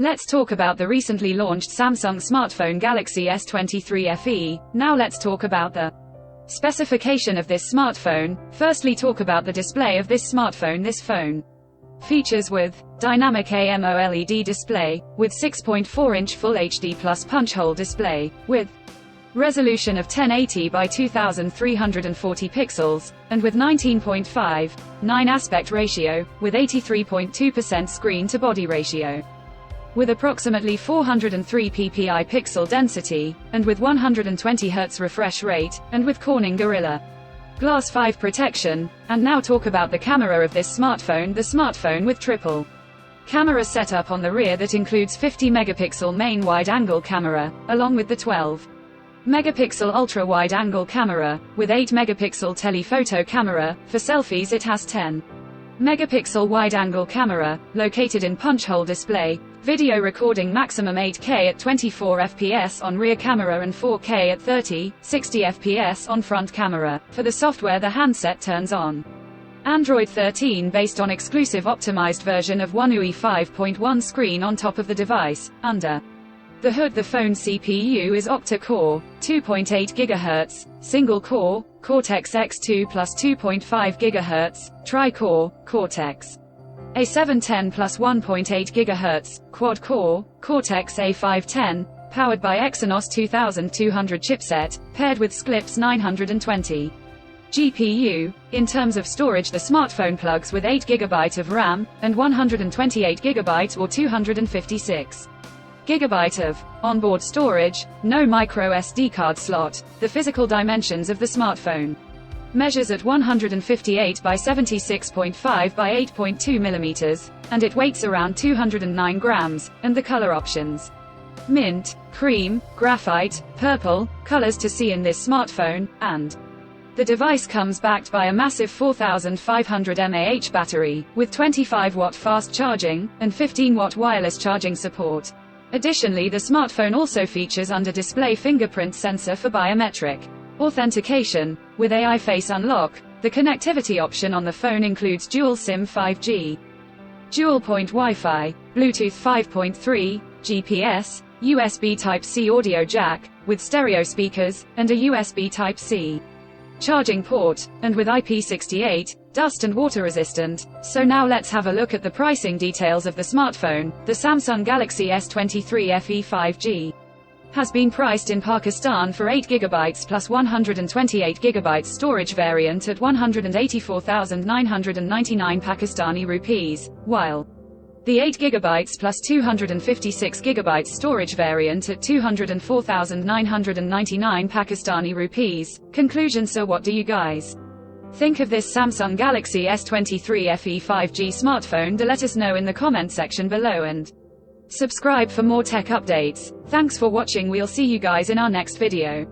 Let's talk about the recently launched Samsung smartphone Galaxy S23 FE. Now let's talk about the specification of this smartphone. Firstly, talk about the display of this smartphone. This phone features with dynamic AMOLED display, with 6.4-inch Full HD Plus punch hole display, with resolution of 1080 by 2340 pixels, and with 19.59 aspect ratio, with 83.2% screen-to-body ratio, with approximately 403 ppi pixel density, and with 120 Hz refresh rate, and with Corning Gorilla Glass 5 protection. And now talk about the camera of this smartphone. The smartphone with triple camera setup on the rear that includes 50 megapixel main wide-angle camera, along with the 12 megapixel ultra-wide-angle camera, with 8 megapixel telephoto camera. For selfies it has 10 megapixel wide-angle camera, located in punch-hole display, video recording maximum 8K at 24 fps on rear camera and 4K at 30, 60 fps on front camera. For the software, the handset turns on Android 13 based on exclusive optimized version of One UI 5.1 screen on top of the device. Under the hood, the phone CPU is octa-core, 2.8 GHz, single-core, Cortex-X2 plus 2.5 GHz, tri-core, Cortex A710 plus 1.8 GHz, quad-core, Cortex A510, powered by Exynos 2200 chipset, paired with Sclips 920 GPU. In terms of storage, the smartphone plugs with 8 GB of RAM, and 128 GB or 256 GB of onboard storage, no micro SD card slot. The physical dimensions of the smartphone measures at 158 by 76.5 by 8.2 mm, and it weighs around 209 grams, and the color options: mint, cream, graphite, purple, colors to see in this smartphone, and the device comes backed by a massive 4500 mAh battery, with 25-watt fast charging, and 15-watt wireless charging support. Additionally, the smartphone also features under-display fingerprint sensor for biometric authentication. With AI Face Unlock, the connectivity option on the phone includes dual SIM 5G, dual-point Wi-Fi, Bluetooth 5.3, GPS, USB Type-C audio jack, with stereo speakers, and a USB Type-C charging port, and with IP68, dust and water resistant. So now let's have a look at the pricing details of the smartphone. The Samsung Galaxy S23 FE 5G has been priced in Pakistan for 8 GB plus 128 GB storage variant at 184,999 Pakistani rupees, while the 8 GB plus 256 GB storage variant at 204,999 Pakistani rupees. Conclusion: so what do you guys think of this Samsung Galaxy S23 FE 5G smartphone? Do let us know in the comment section below, and subscribe for more tech updates. Thanks for watching. We'll see you guys in our next video.